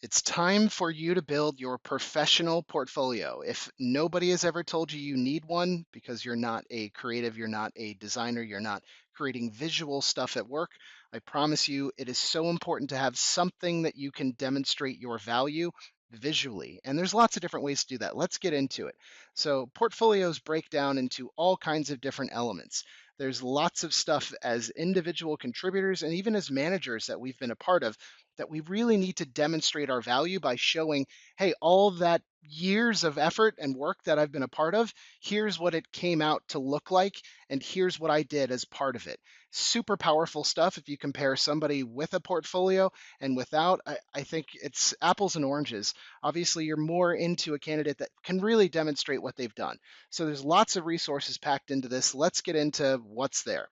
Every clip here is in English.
It's time for you to build your professional portfolio. If nobody has ever told you you need one because you're not a creative, you're not a designer, you're not creating visual stuff at work, I promise you it is so important to have something that you can demonstrate your value visually. And there's lots of different ways to do that. Let's get into it. So, portfolios break down into all kinds of different elements. There's lots of stuff as individual contributors and even as managers that we've been a part of that we really need to demonstrate our value by showing, hey, all that years of effort and work that I've been a part of, here's what it came out to look like, and here's what I did as part of it. Super powerful stuff if you compare somebody with a portfolio and without. I think it's apples and oranges. Obviously, you're more into a candidate that can really demonstrate what they've done. So there's lots of resources packed into this. Let's get into what's there.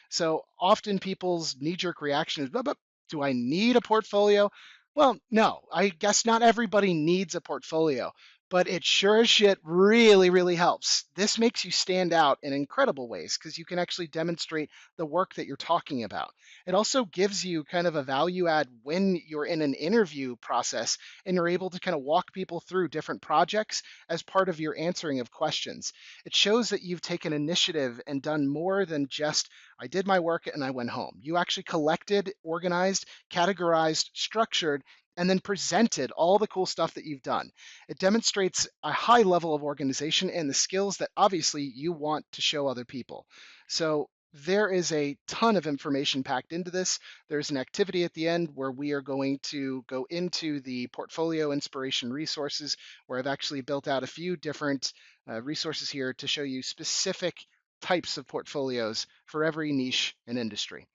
So often people's knee jerk reaction is, but do I need a portfolio? Well, no, I guess not everybody needs a portfolio, but it sure as shit really, really helps. This makes you stand out in incredible ways because you can actually demonstrate the work that you're talking about. It also gives you kind of a value add when you're in an interview process and you're able to kind of walk people through different projects as part of your answering of questions. It shows that you've taken initiative and done more than just I did my work and I went home. You actually collected, organized, categorized, structured, and then presented all the cool stuff that you've done. It demonstrates a high level of organization and the skills that obviously you want to show other people. So there is a ton of information packed into this. There's an activity at the end where we are going to go into the portfolio inspiration resources, where I've actually built out a few different resources here to show you specific types of portfolios for every niche and industry.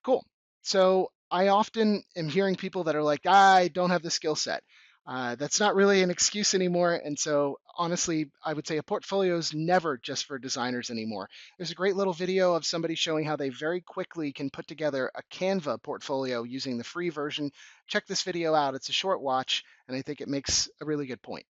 Cool. So I often am hearing people that are like, I don't have the skill set. That's not really an excuse anymore. And so, honestly, I would say a portfolio is never just for designers anymore. There's a great little video of somebody showing how they very quickly can put together a Canva portfolio using the free version. Check this video out. It's a short watch, and I think it makes a really good point.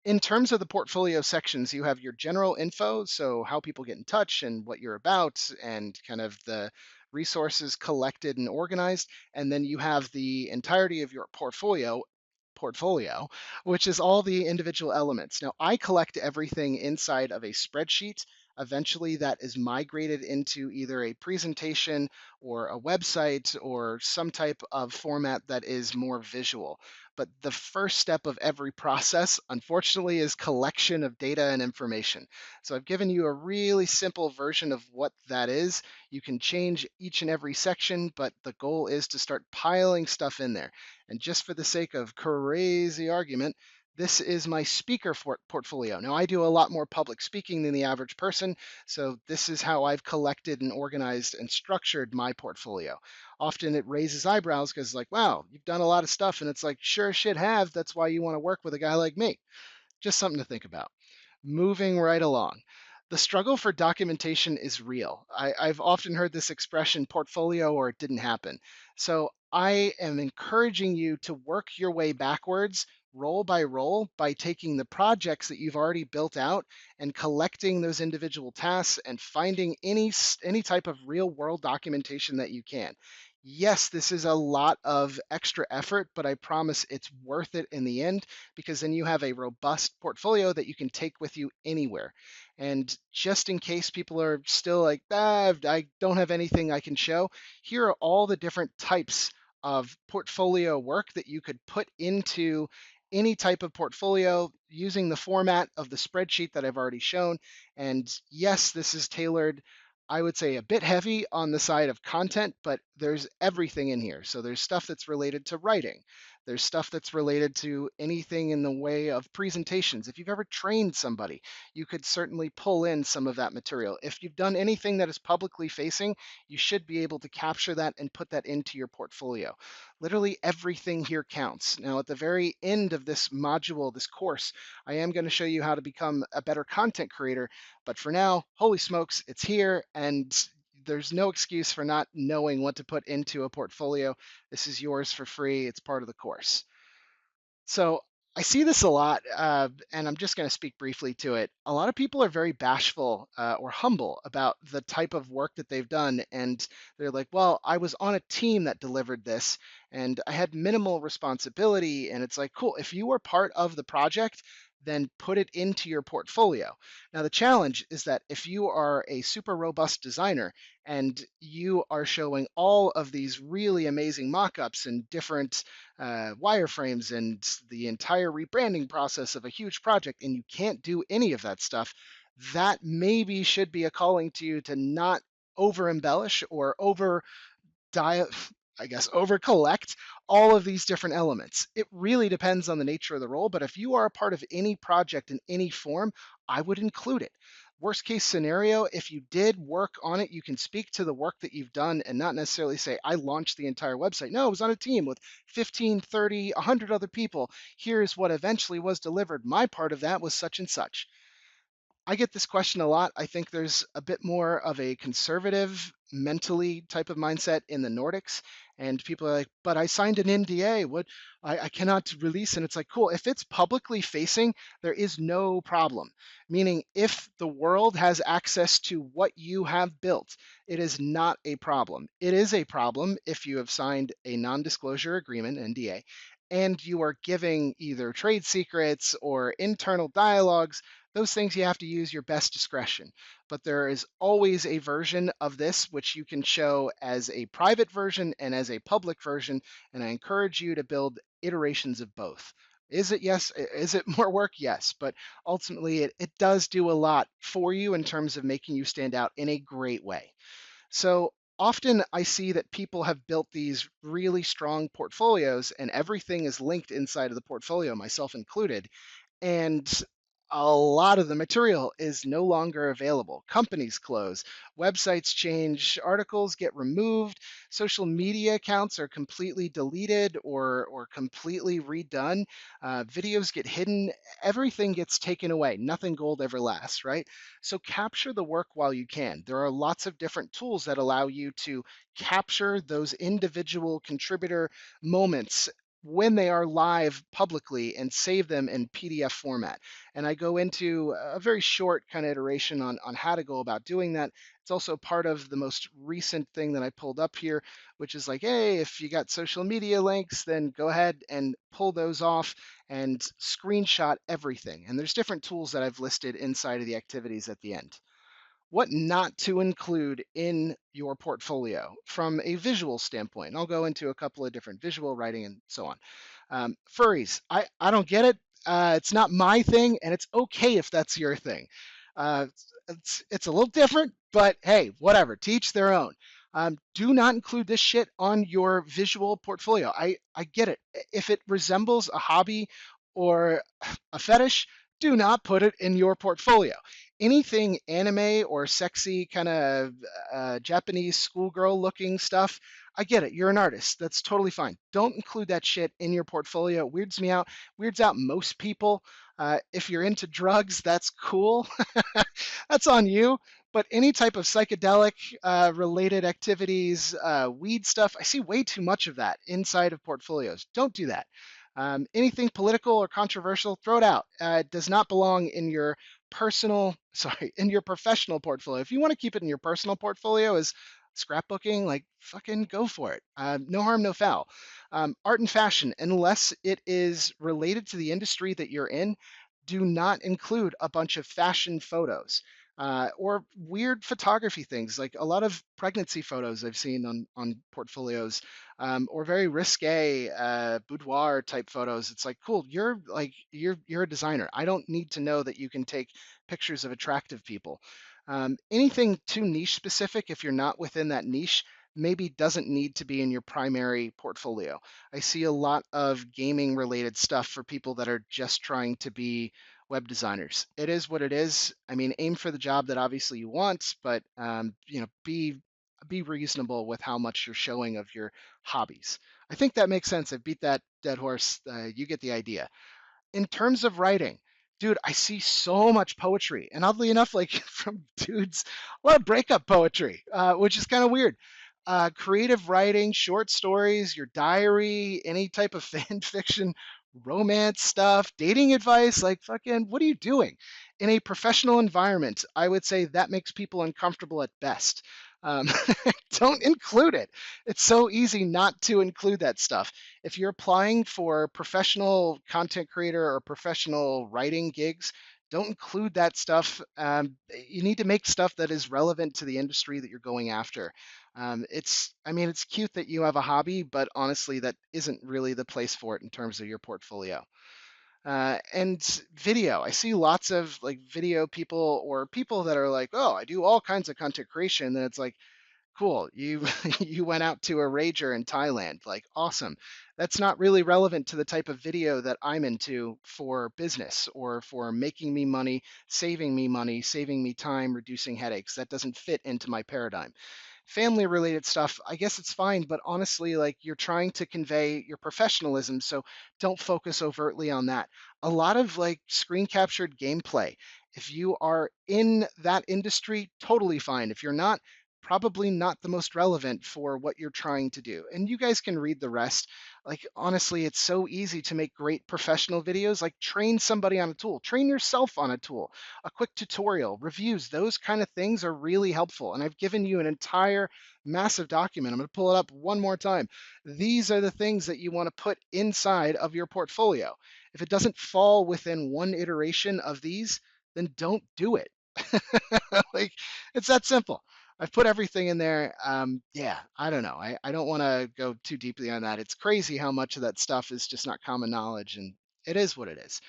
In terms of the portfolio sections, you have your general info, so how people get in touch and what you're about, and kind of the resources collected and organized. And then you have the entirety of your portfolio, which is all the individual elements. Now, I collect everything inside of a spreadsheet. Eventually, that is migrated into either a presentation or a website or some type of format that is more visual. But the first step of every process, unfortunately, is collection of data and information. So I've given you a really simple version of what that is. You can change each and every section, but the goal is to start piling stuff in there. And just for the sake of crazy argument, this is my speaker portfolio. Now, I do a lot more public speaking than the average person, so this is how I've collected and organized and structured my portfolio. Often it raises eyebrows because, like, wow, you've done a lot of stuff, and it's like, sure shit have. That's why you want to work with a guy like me. Just something to think about. Moving right along. The struggle for documentation is real. I've often heard this expression, portfolio or it didn't happen. So I am encouraging you to work your way backwards, role by role, by taking the projects that you've already built out and collecting those individual tasks and finding any type of real world documentation that you can. Yes, this is a lot of extra effort, but I promise it's worth it in the end because then you have a robust portfolio that you can take with you anywhere. And just in case people are still like, I don't have anything I can show, here are all the different types of portfolio work that you could put into any type of portfolio using the format of the spreadsheet that I've already shown. And yes, this is tailored, I would say, a bit heavy on the side of content, but there's everything in here. So there's stuff that's related to writing. There's stuff that's related to anything in the way of presentations. If you've ever trained somebody, you could certainly pull in some of that material. If you've done anything that is publicly facing, you should be able to capture that and put that into your portfolio. Literally everything here counts. Now, at the very end of this module, this course, I am going to show you how to become a better content creator. But for now, holy smokes, it's here, and there's no excuse for not knowing what to put into a portfolio. This is yours for free. It's part of the course. So I see this a lot, and I'm just going to speak briefly to it. A lot of people are very bashful or humble about the type of work that they've done, and they're like, "Well, I was on a team that delivered this, and I had minimal responsibility. And it's like, cool, if you were part of the project, then put it into your portfolio. Now, the challenge is that if you are a super robust designer and you are showing all of these really amazing mock-ups and different wireframes and the entire rebranding process of a huge project, and you can't do any of that stuff, that maybe should be a calling to you to not over embellish or over diet, I guess, over collect all of these different elements. It really depends on the nature of the role, but if you are a part of any project in any form, I would include it. Worst case scenario, if you did work on it, you can speak to the work that you've done and not necessarily say, I launched the entire website. No, I was on a team with 15, 30, 100 other people. Here's what eventually was delivered. My part of that was such and such. I get this question a lot. I think there's a bit more of a conservative, mentally type of mindset in the Nordics. And people are like, but I signed an NDA. What I cannot release. And it's like, cool. If it's publicly facing, there is no problem. Meaning, if the world has access to what you have built, it is not a problem. It is a problem if you have signed a non disclosure agreement, NDA, and you are giving either trade secrets or internal dialogues. Those things you have to use your best discretion. But there is always a version of this which you can show as a private version and as a public version. And I encourage you to build iterations of both. Is it yes? Is it more work? Yes. But ultimately, it does do a lot for you in terms of making you stand out in a great way. So often I see that people have built these really strong portfolios and everything is linked inside of the portfolio, myself included, and a lot of the material is no longer available. Companies close, websites change, articles get removed, social media accounts are completely deleted or completely redone, videos get hidden, everything gets taken away. Nothing gold ever lasts, right? So capture the work while you can. There are lots of different tools that allow you to capture those individual contributor moments when they are live publicly and save them in PDF format. And I go into a very short kind of iteration on how to go about doing that. It's also part of the most recent thing that I pulled up here, which is like, hey, if you got social media links, then go ahead and pull those off and screenshot everything. And there's different tools that I've listed inside of the activities at the end. What not to include in your portfolio from a visual standpoint. And I'll go into a couple of different visual writing and so on. Furries, I don't get it. It's not my thing, and it's okay if that's your thing. Uh, it's a little different, but hey, whatever. Teach their own. Do not include this shit on your visual portfolio. I get it. If it resembles a hobby or a fetish, do not put it in your portfolio. Anything anime or sexy kind of Japanese schoolgirl looking stuff, I get it. You're an artist. That's totally fine. Don't include that shit in your portfolio. It weirds me out. Weirds out most people. If you're into drugs, that's cool. That's on you. But any type of psychedelic related activities, weed stuff, I see way too much of that inside of portfolios. Don't do that. Anything political or controversial, throw it out. It does not belong in your in your professional portfolio. If you want to keep it in your personal portfolio as scrapbooking, like fucking go for it. No harm, no foul. Art and fashion, unless it is related to the industry that you're in, do not include a bunch of fashion photos. Or weird photography things, like a lot of pregnancy photos I've seen on portfolios, or very risque boudoir type photos. It's like, cool, you're a designer. I don't need to know that you can take pictures of attractive people. Anything too niche specific, if you're not within that niche, maybe doesn't need to be in your primary portfolio. I see a lot of gaming related stuff for people that are just trying to be web designers. It is what it is. I mean, aim for the job that obviously you want, but be reasonable with how much you're showing of your hobbies. I think that makes sense. I beat that dead horse. You get the idea. In terms of writing, dude, I see so much poetry, and oddly enough, like from dudes, a lot of breakup poetry, which is kind of weird. Creative writing, short stories, your diary, any type of fan fiction, romance stuff, dating advice, like fucking, what are you doing? In a professional environment, I would say that makes people uncomfortable at best. Um, don't include it. It's so easy not to include that stuff. If you're applying for professional content creator or professional writing gigs, don't include that stuff. You need to make stuff that is relevant to the industry that you're going after. I mean, it's cute that you have a hobby, but honestly, that isn't really the place for it in terms of your portfolio. And video, I see lots of like video people or people that are like, oh, I do all kinds of content creation. And it's like, cool, you you went out to a rager in Thailand. Like, awesome. That's not really relevant to the type of video that I'm into for business or for making me money, saving me time, reducing headaches. That doesn't fit into my paradigm. Family related stuff, I guess it's fine, but honestly, like, you're trying to convey your professionalism, so don't focus overtly on that. A lot of like screen captured gameplay, if you are in that industry, totally fine. If you're not, probably not the most relevant for what you're trying to do. And you guys can read the rest. Like, honestly, it's so easy to make great professional videos. Like, train somebody on a tool, train yourself on a tool, a quick tutorial, reviews, those kind of things are really helpful. And I've given you an entire massive document. I'm going to pull it up one more time. These are the things that you want to put inside of your portfolio. If it doesn't fall within one iteration of these, then don't do it. Like, it's that simple. I've put everything in there. Yeah, I don't know. I don't want to go too deeply on that. It's crazy how much of that stuff is just not common knowledge, and it is what it is.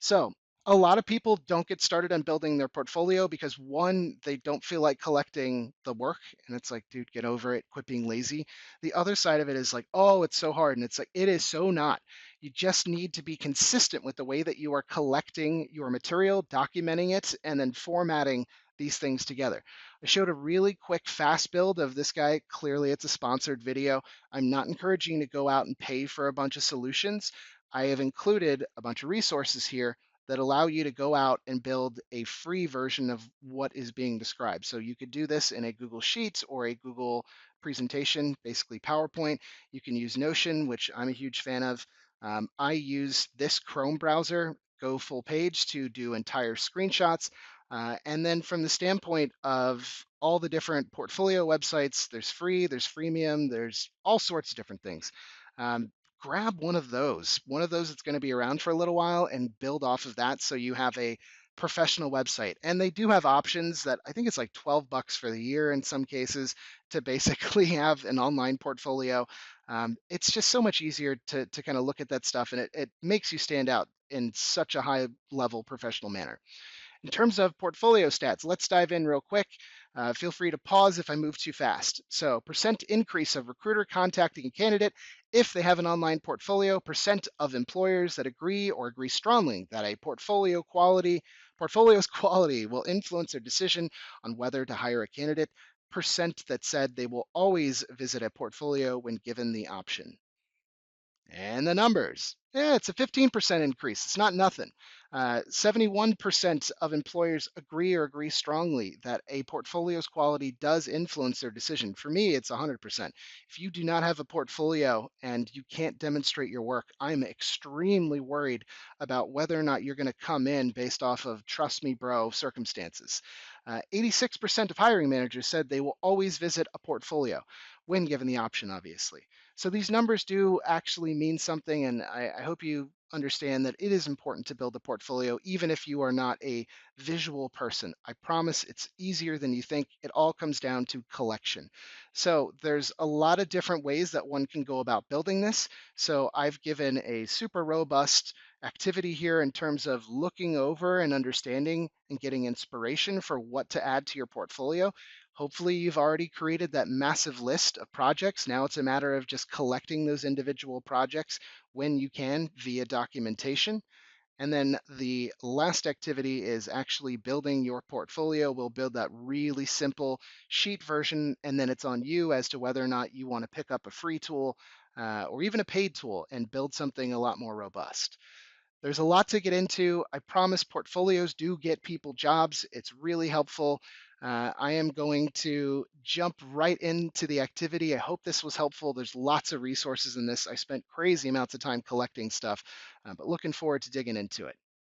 So, a lot of people don't get started on building their portfolio because one, they don't feel like collecting the work. And it's like, dude, get over it, quit being lazy. The other side of it is like, oh, it's so hard. And it's like, it is so not. You just need to be consistent with the way that you are collecting your material, documenting it, and then formatting these things together. I showed a really quick, fast build of this guy. Clearly, it's a sponsored video. I'm not encouraging you to go out and pay for a bunch of solutions. I have included a bunch of resources here that allow you to go out and build a free version of what is being described. So you could do this in a Google Sheets or a Google presentation, basically PowerPoint. You can use Notion, which I'm a huge fan of. I use this Chrome browser, go full page, to do entire screenshots. And then from the standpoint of all the different portfolio websites, there's free, there's freemium, there's all sorts of different things. Um, Grab one of those that's going to be around for a little while, and build off of that so you have a professional website. And they do have options that I think it's like $12 for the year in some cases to basically have an online portfolio. It's just so much easier to kind of look at that stuff, and it makes you stand out in such a high level professional manner. In terms of portfolio stats, let's dive in real quick. Feel free to pause if I move too fast. So, percent increase of recruiter contacting a candidate if they have an online portfolio, percent of employers that agree or agree strongly that a portfolio's quality will influence their decision on whether to hire a candidate, percent that said they will always visit a portfolio when given the option. And the numbers. Yeah, it's a 15% increase. It's not nothing. 71% of employers agree strongly that a portfolio's quality does influence their decision. For me, it's 100%. If you do not have a portfolio and you can't demonstrate your work, I'm extremely worried about whether or not you're going to come in based off of trust me, bro circumstances. 86% of hiring managers said they will always visit a portfolio when given the option, obviously. So these numbers do actually mean something, and I hope you understand that it is important to build a portfolio, even if you are not a visual person. I promise it's easier than you think. It all comes down to collection. So there's a lot of different ways that one can go about building this. So I've given a super robust activity here in terms of looking over and understanding and getting inspiration for what to add to your portfolio. Hopefully, you've already created that massive list of projects. Now it's a matter of just collecting those individual projects when you can via documentation. And then the last activity is actually building your portfolio. We'll build that really simple sheet version, and then it's on you as to whether or not you want to pick up a free tool or even a paid tool and build something a lot more robust. There's a lot to get into. I promise portfolios do get people jobs. It's really helpful. I am going to jump right into the activity. I hope this was helpful. There's lots of resources in this. I spent crazy amounts of time collecting stuff, but looking forward to digging into it.